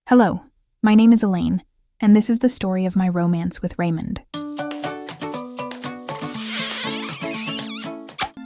Hello, my name is Elaine, and this is the story of my romance with Raymond.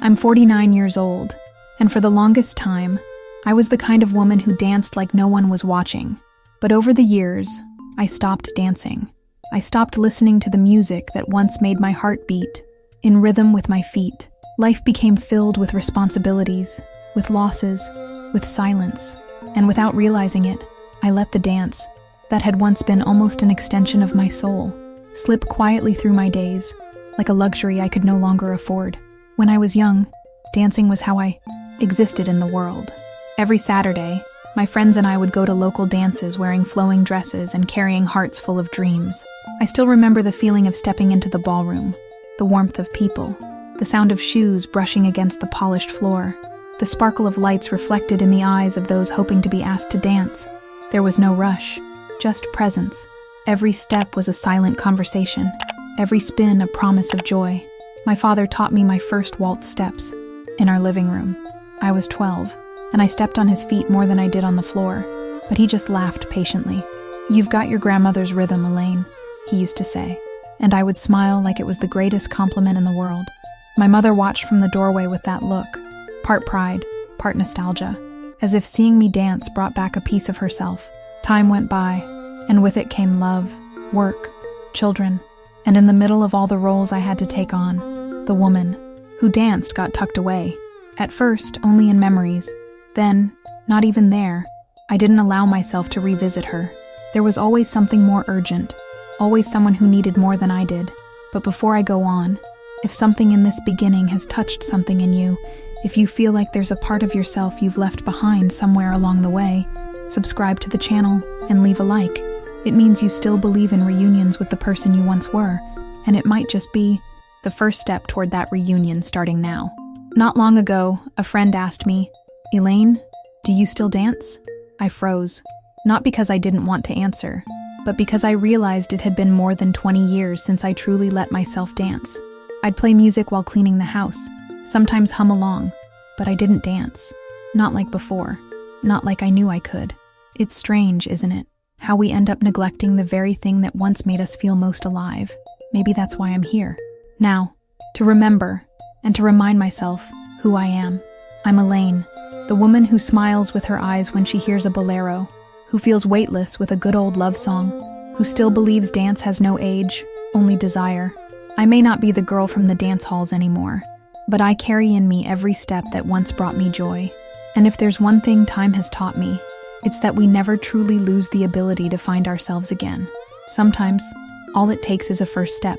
I'm 49 years old, and for the longest time, I was the kind of woman who danced like no one was watching. But over the years, I stopped dancing. I stopped listening to the music that once made my heart beat, in rhythm with my feet. Life became filled with responsibilities, with losses, with silence, and without realizing it, I let the dance, that had once been almost an extension of my soul, slip quietly through my days, like a luxury I could no longer afford. When I was young, dancing was how I existed in the world. Every Saturday, my friends and I would go to local dances wearing flowing dresses and carrying hearts full of dreams. I still remember the feeling of stepping into the ballroom, the warmth of people, the sound of shoes brushing against the polished floor, the sparkle of lights reflected in the eyes of those hoping to be asked to dance. There was no rush, just presence. Every step was a silent conversation, every spin a promise of joy. My father taught me my first waltz steps in our living room. I was 12, and I stepped on his feet more than I did on the floor, but he just laughed patiently. "You've got your grandmother's rhythm, Elaine," he used to say, and I would smile like it was the greatest compliment in the world. My mother watched from the doorway with that look, part pride, part nostalgia, as if seeing me dance brought back a piece of herself. Time went by, and with it came love, work, children, and in the middle of all the roles I had to take on, the woman who danced got tucked away. At first, only in memories. Then, not even there, I didn't allow myself to revisit her. There was always something more urgent, always someone who needed more than I did. But before I go on, if something in this beginning has touched something in you, if you feel like there's a part of yourself you've left behind somewhere along the way, subscribe to the channel and leave a like. It means you still believe in reunions with the person you once were, and it might just be the first step toward that reunion starting now. Not long ago, a friend asked me, "Elaine, do you still dance?" I froze, not because I didn't want to answer, but because I realized it had been more than 20 years since I truly let myself dance. I'd play music while cleaning the house, sometimes hum along, but I didn't dance. Not like before, not like I knew I could. It's strange, isn't it? How we end up neglecting the very thing that once made us feel most alive. Maybe that's why I'm here. Now, to remember, and to remind myself who I am. I'm Elaine, the woman who smiles with her eyes when she hears a bolero, who feels weightless with a good old love song, who still believes dance has no age, only desire. I may not be the girl from the dance halls anymore, but I carry in me every step that once brought me joy. And if there's one thing time has taught me, it's that we never truly lose the ability to find ourselves again. Sometimes, all it takes is a first step,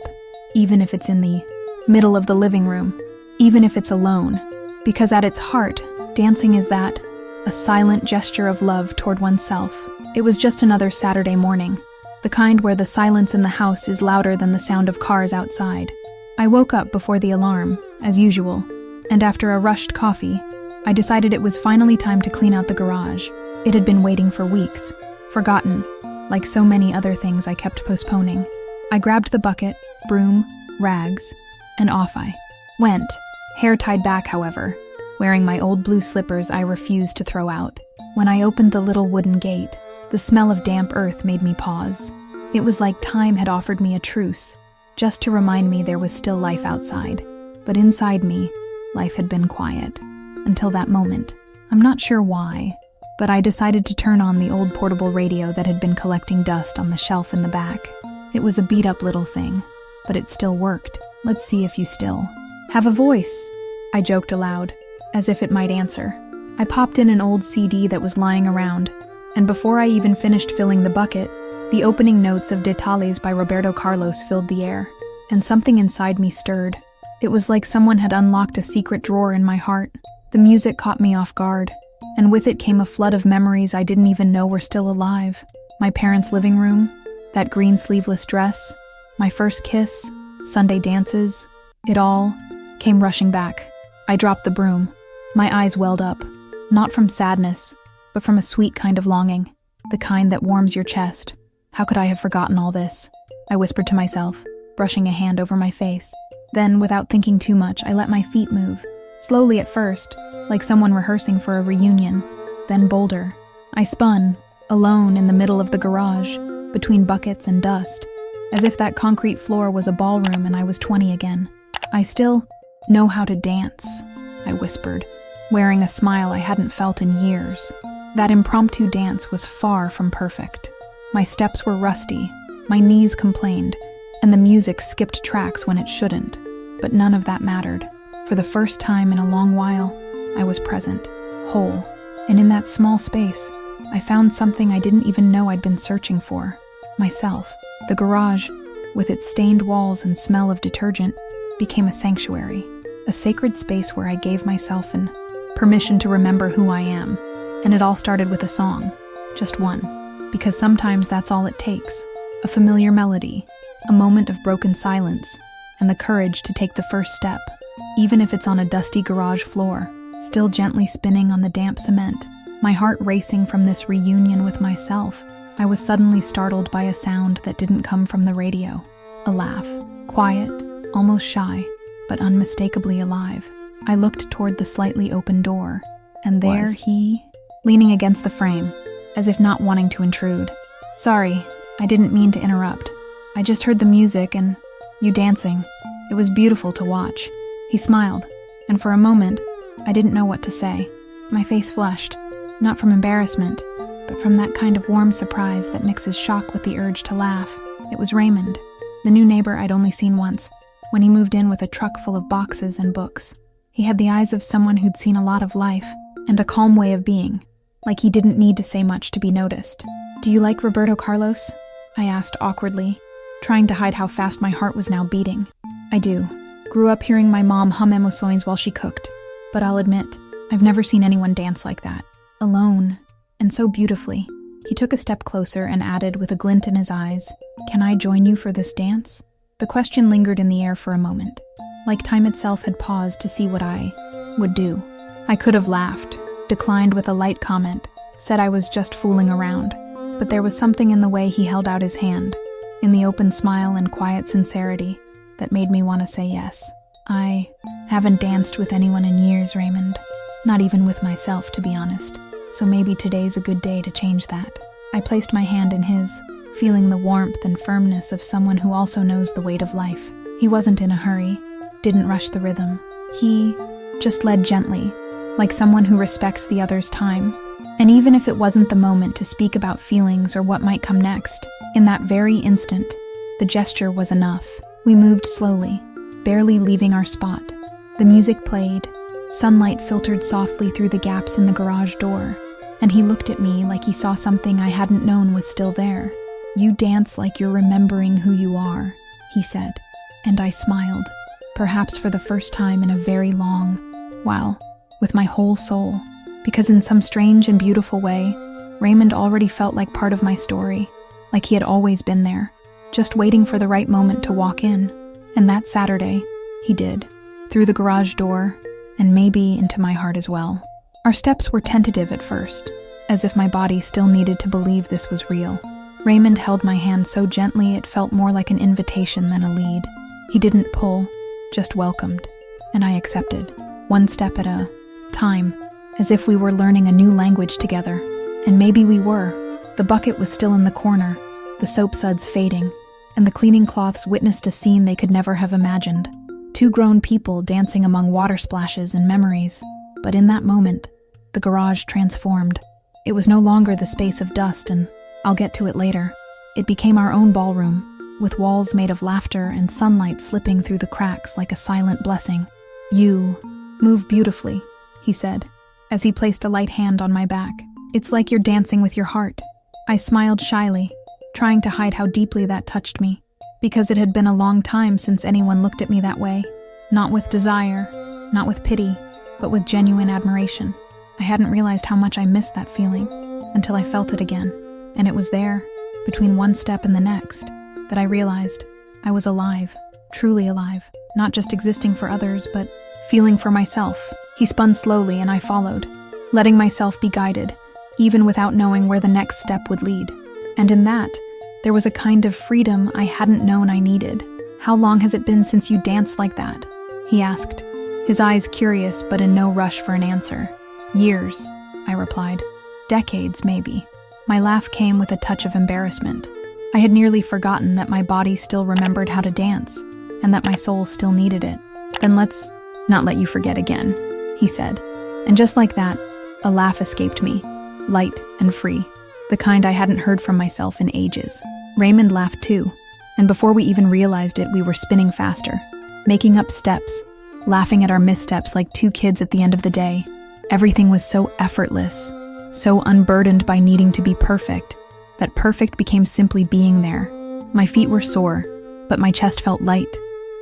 even if it's in the middle of the living room, even if it's alone. Because at its heart, dancing is that, a silent gesture of love toward oneself. It was just another Saturday morning, the kind where the silence in the house is louder than the sound of cars outside. I woke up before the alarm, as usual, and after a rushed coffee, I decided it was finally time to clean out the garage. It had been waiting for weeks, forgotten, like so many other things I kept postponing. I grabbed the bucket, broom, rags, and off I went, hair tied back, however, wearing my old blue slippers I refused to throw out. When I opened the little wooden gate, the smell of damp earth made me pause. It was like time had offered me a truce, just to remind me there was still life outside. But inside me, life had been quiet. Until that moment. I'm not sure why, but I decided to turn on the old portable radio that had been collecting dust on the shelf in the back. It was a beat-up little thing, but it still worked. Let's see if you still have a voice, I joked aloud, as if it might answer. I popped in an old CD that was lying around, and before I even finished filling the bucket, the opening notes of Detalles by Roberto Carlos filled the air, and something inside me stirred. It was like someone had unlocked a secret drawer in my heart. The music caught me off guard, and with it came a flood of memories I didn't even know were still alive. My parents' living room, that green sleeveless dress, my first kiss, Sunday dances, it all came rushing back. I dropped the broom. My eyes welled up, not from sadness, but from a sweet kind of longing, the kind that warms your chest. How could I have forgotten all this? I whispered to myself, brushing a hand over my face. Then, without thinking too much, I let my feet move. Slowly at first, like someone rehearsing for a reunion, then bolder. I spun, alone in the middle of the garage, between buckets and dust, as if that concrete floor was a ballroom and I was 20 again. "I still know how to dance," I whispered, wearing a smile I hadn't felt in years. That impromptu dance was far from perfect. My steps were rusty, my knees complained, and the music skipped tracks when it shouldn't. But none of that mattered. For the first time in a long while, I was present, whole, and in that small space, I found something I didn't even know I'd been searching for. Myself. The garage, with its stained walls and smell of detergent, became a sanctuary, a sacred space where I gave myself permission to remember who I am. And it all started with a song, just one, because sometimes that's all it takes, a familiar melody, a moment of broken silence, and the courage to take the first step, even if it's on a dusty garage floor, still gently spinning on the damp cement. My heart racing from this reunion with myself, I was suddenly startled by a sound that didn't come from the radio. A laugh, quiet, almost shy, but unmistakably alive. I looked toward the slightly open door, and there he, leaning against the frame, as if not wanting to intrude. "Sorry, I didn't mean to interrupt. I just heard the music and you dancing. It was beautiful to watch." He smiled, and for a moment, I didn't know what to say. My face flushed, not from embarrassment, but from that kind of warm surprise that mixes shock with the urge to laugh. It was Raymond, the new neighbor I'd only seen once, when he moved in with a truck full of boxes and books. He had the eyes of someone who'd seen a lot of life, and a calm way of being, like he didn't need to say much to be noticed. "Do you like Roberto Carlos?" I asked awkwardly, trying to hide how fast my heart was now beating. "I do. Grew up hearing my mom hum emoções while she cooked, but I'll admit, I've never seen anyone dance like that. Alone, and so beautifully." He took a step closer and added with a glint in his eyes, "Can I join you for this dance?" The question lingered in the air for a moment, like time itself had paused to see what I would do. I could have laughed, declined with a light comment, said I was just fooling around, but there was something in the way he held out his hand, in the open smile and quiet sincerity, that made me want to say yes. "I haven't danced with anyone in years, Raymond. Not even with myself, to be honest. So maybe today's a good day to change that." I placed my hand in his, feeling the warmth and firmness of someone who also knows the weight of life. He wasn't in a hurry, didn't rush the rhythm. He just led gently, like someone who respects the other's time. And even if it wasn't the moment to speak about feelings or what might come next, in that very instant, the gesture was enough. We moved slowly, barely leaving our spot. The music played, sunlight filtered softly through the gaps in the garage door, and he looked at me like he saw something I hadn't known was still there. "You dance like you're remembering who you are," he said, and I smiled, perhaps for the first time in a very long while, with my whole soul, because in some strange and beautiful way, Raymond already felt like part of my story, like he had always been there, just waiting for the right moment to walk in. And that Saturday, he did, through the garage door, and maybe into my heart as well. Our steps were tentative at first, as if my body still needed to believe this was real. Raymond held my hand so gently it felt more like an invitation than a lead. He didn't pull, just welcomed, and I accepted, one step at a time, as if we were learning a new language together. And maybe we were. The bucket was still in the corner, the soap suds fading, and the cleaning cloths witnessed a scene they could never have imagined. Two grown people dancing among water splashes and memories. But in that moment, the garage transformed. It was no longer the space of dust, and I'll get to it later. It became our own ballroom, with walls made of laughter and sunlight slipping through the cracks like a silent blessing. "You move beautifully," he said, as he placed a light hand on my back. "It's like you're dancing with your heart." I smiled shyly, trying to hide how deeply that touched me, because it had been a long time since anyone looked at me that way. Not with desire, not with pity, but with genuine admiration. I hadn't realized how much I missed that feeling until I felt it again, and it was there, between one step and the next, that I realized I was alive, truly alive, not just existing for others, but feeling for myself. He spun slowly and I followed, letting myself be guided, even without knowing where the next step would lead. And in that, there was a kind of freedom I hadn't known I needed. "How long has it been since you danced like that?" he asked, his eyes curious but in no rush for an answer. "Years," I replied. "Decades, maybe." My laugh came with a touch of embarrassment. I had nearly forgotten that my body still remembered how to dance, and that my soul still needed it. "Then let's not let you forget again," he said. And just like that, a laugh escaped me, light and free, the kind I hadn't heard from myself in ages. Raymond laughed too, and before we even realized it, we were spinning faster, making up steps, laughing at our missteps like two kids at the end of the day. Everything was so effortless, so unburdened by needing to be perfect, that perfect became simply being there. My feet were sore, but my chest felt light,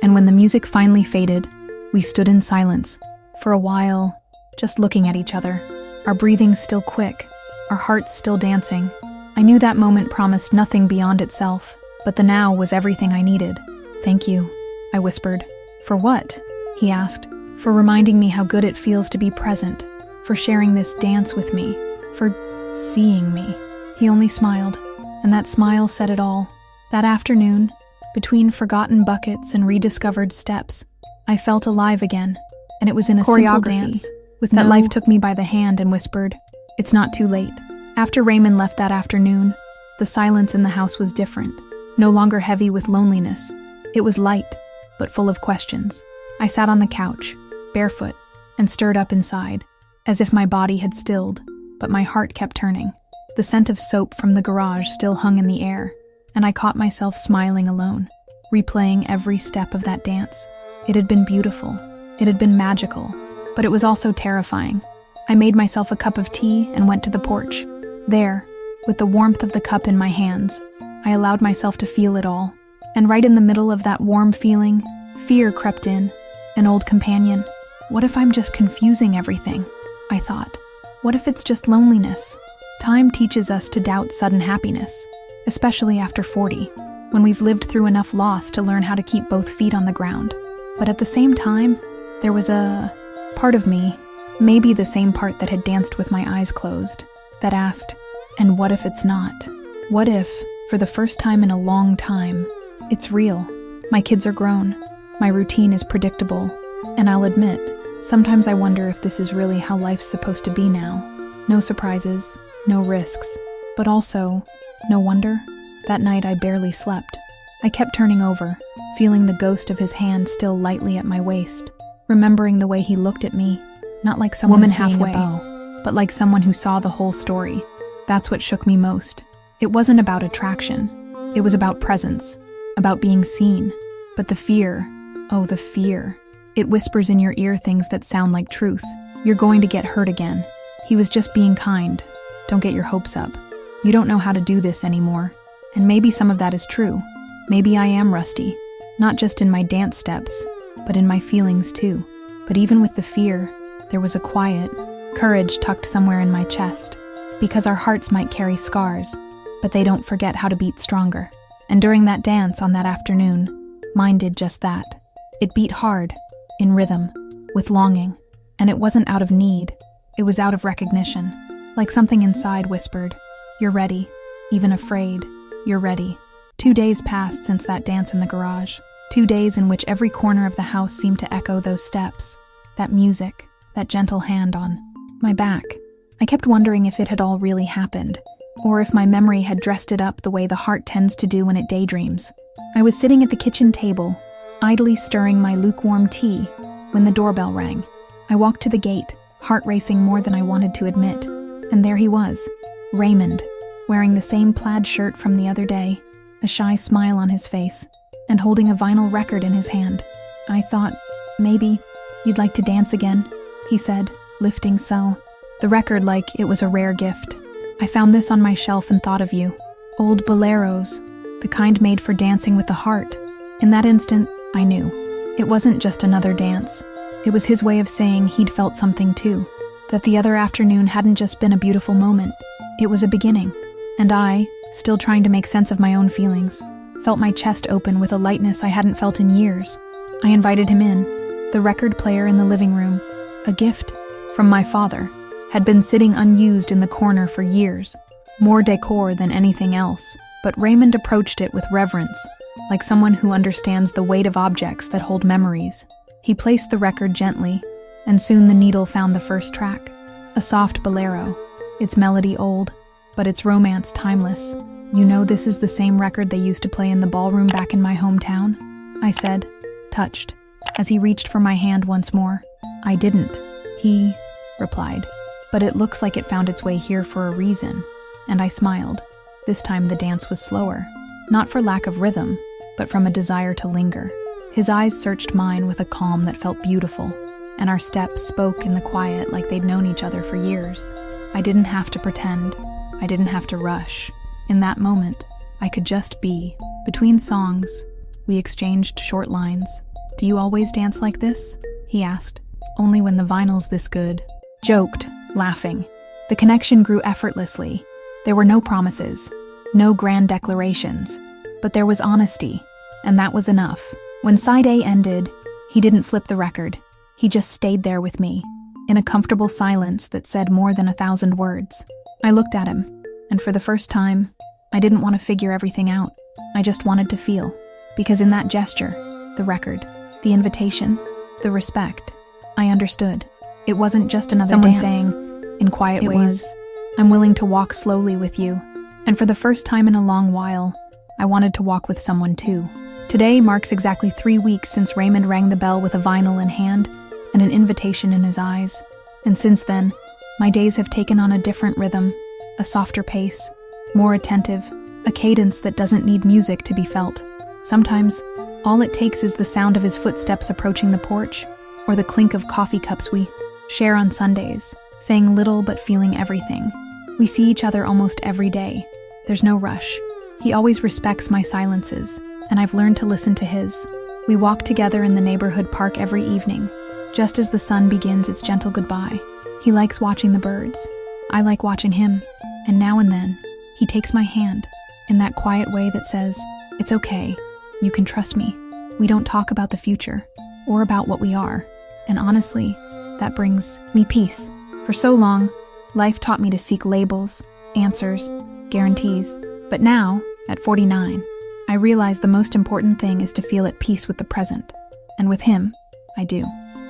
and when the music finally faded, we stood in silence, for a while, just looking at each other, our breathing still quick, our hearts still dancing. I knew that moment promised nothing beyond itself, but the now was everything I needed. "Thank you," I whispered. "For what?" he asked. "For reminding me how good it feels to be present, for sharing this dance with me, for seeing me." He only smiled, and that smile said it all. That afternoon, between forgotten buckets and rediscovered steps, I felt alive again, and it was in a simple dance that life took me by the hand and whispered, "It's not too late." After Raymond left that afternoon, the silence in the house was different, no longer heavy with loneliness. It was light, but full of questions. I sat on the couch, barefoot, and stirred up inside, as if my body had stilled, but my heart kept turning. The scent of soap from the garage still hung in the air, and I caught myself smiling alone, replaying every step of that dance. It had been beautiful. It had been magical, but it was also terrifying. I made myself a cup of tea and went to the porch. There, with the warmth of the cup in my hands, I allowed myself to feel it all. And right in the middle of that warm feeling, fear crept in, an old companion. What if I'm just confusing everything? I thought. What if it's just loneliness? Time teaches us to doubt sudden happiness, especially after 40, when we've lived through enough loss to learn how to keep both feet on the ground. But at the same time, there was a part of me, maybe the same part that had danced with my eyes closed, that asked, and what if it's not? What if, for the first time in a long time, it's real? My kids are grown, my routine is predictable, and I'll admit, sometimes I wonder if this is really how life's supposed to be now. No surprises, no risks, but also, no wonder, that night I barely slept. I kept turning over, feeling the ghost of his hand still lightly at my waist, remembering the way he looked at me, not like someone seeing a bow, but like someone who saw the whole story. That's what shook me most. It wasn't about attraction. It was about presence, about being seen. But the fear, oh, the fear. It whispers in your ear things that sound like truth. You're going to get hurt again. He was just being kind. Don't get your hopes up. You don't know how to do this anymore. And maybe some of that is true. Maybe I am rusty, not just in my dance steps, but in my feelings too. But even with the fear, there was a quiet courage tucked somewhere in my chest, because our hearts might carry scars, but they don't forget how to beat stronger. And during that dance on that afternoon, mine did just that. It beat hard, in rhythm, with longing, and it wasn't out of need, it was out of recognition. Like something inside whispered, "You're ready," even afraid, "You're ready." 2 days passed since that dance in the garage. 2 days in which every corner of the house seemed to echo those steps, that music, that gentle hand on my back. I kept wondering if it had all really happened, or if my memory had dressed it up the way the heart tends to do when it daydreams. I was sitting at the kitchen table, idly stirring my lukewarm tea, when the doorbell rang. I walked to the gate, heart racing more than I wanted to admit, and there he was, Raymond, wearing the same plaid shirt from the other day, a shy smile on his face, and holding a vinyl record in his hand. I thought, maybe you'd like to dance again, he said, lifting the record like it was a rare gift. I found this on my shelf and thought of you. Old boleros, the kind made for dancing with the heart. In that instant, I knew. It wasn't just another dance. It was his way of saying he'd felt something too. That the other afternoon hadn't just been a beautiful moment. It was a beginning. And I, still trying to make sense of my own feelings, felt my chest open with a lightness I hadn't felt in years. I invited him in. The record player in the living room, a gift from my father, had been sitting unused in the corner for years, more decor than anything else. But Raymond approached it with reverence, like someone who understands the weight of objects that hold memories. He placed the record gently, and soon the needle found the first track, a soft bolero, its melody old, but it's romance, timeless. You know this is the same record they used to play in the ballroom back in my hometown? I said, touched, as he reached for my hand once more. I didn't, he replied, but it looks like it found its way here for a reason. And I smiled. This time the dance was slower, not for lack of rhythm, but from a desire to linger. His eyes searched mine with a calm that felt beautiful, and our steps spoke in the quiet like they'd known each other for years. I didn't have to pretend. I didn't have to rush. In that moment, I could just be. Between songs, we exchanged short lines. Do you always dance like this? He asked. Only when the vinyl's this good. Joked, laughing. The connection grew effortlessly. There were no promises, no grand declarations, but there was honesty, and that was enough. When side A ended, he didn't flip the record. He just stayed there with me, in a comfortable silence that said more than 1,000 words. I looked at him, and for the first time, I didn't want to figure everything out. I just wanted to feel, because in that gesture, the record, the invitation, the respect, I understood. It wasn't just another dance. Someone saying, in quiet ways, I'm willing to walk slowly with you. And for the first time in a long while, I wanted to walk with someone too. Today marks exactly 3 weeks since Raymond rang the bell with a vinyl in hand and an invitation in his eyes. And since then, my days have taken on a different rhythm, a softer pace, more attentive, a cadence that doesn't need music to be felt. Sometimes, all it takes is the sound of his footsteps approaching the porch, or the clink of coffee cups we share on Sundays, saying little but feeling everything. We see each other almost every day. There's no rush. He always respects my silences, and I've learned to listen to his. We walk together in the neighborhood park every evening, just as the sun begins its gentle goodbye. He likes watching the birds. I like watching him, and now and then, he takes my hand, in that quiet way that says, it's okay, you can trust me. We don't talk about the future, or about what we are, and honestly, that brings me peace. For so long, life taught me to seek labels, answers, guarantees, but now, at 49, I realize the most important thing is to feel at peace with the present, and with him, I do.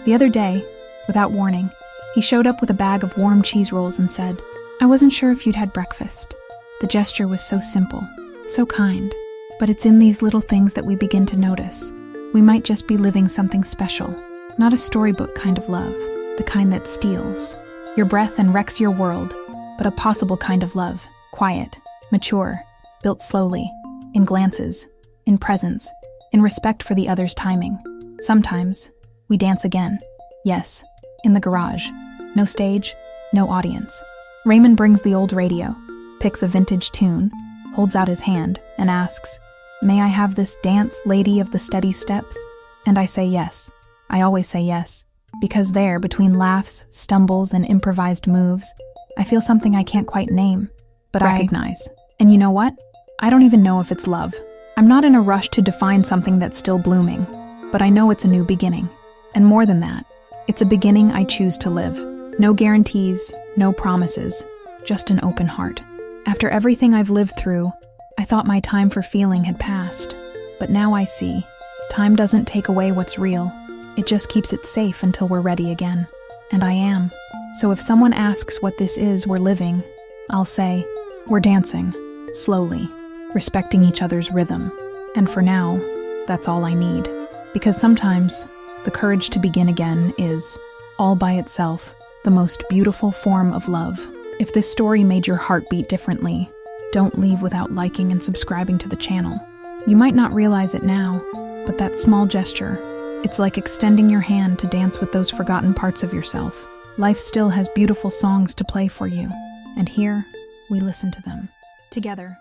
The other day, without warning, he showed up with a bag of warm cheese rolls and said, I wasn't sure if you'd had breakfast. The gesture was so simple, so kind, but it's in these little things that we begin to notice. We might just be living something special, not a storybook kind of love, the kind that steals your breath and wrecks your world, but a possible kind of love, quiet, mature, built slowly, in glances, in presence, in respect for the other's timing. Sometimes, we dance again. Yes, in the garage. No stage, no audience. Raymond brings the old radio, picks a vintage tune, holds out his hand, and asks, May I have this dance, lady of the steady steps? And I say yes. I always say yes. Because there, between laughs, stumbles, and improvised moves, I feel something I can't quite name, but recognize. And you know what? I don't even know if it's love. I'm not in a rush to define something that's still blooming, but I know it's a new beginning. And more than that, it's a beginning I choose to live. No guarantees, no promises, just an open heart. After everything I've lived through, I thought my time for feeling had passed. But now I see, time doesn't take away what's real. It just keeps it safe until we're ready again. And I am. So if someone asks what this is we're living, I'll say, we're dancing, slowly, respecting each other's rhythm. And for now, that's all I need. Because sometimes, the courage to begin again is, all by itself, the most beautiful form of love. If this story made your heart beat differently, don't leave without liking and subscribing to the channel. You might not realize it now, but that small gesture, it's like extending your hand to dance with those forgotten parts of yourself. Life still has beautiful songs to play for you, and here, we listen to them together.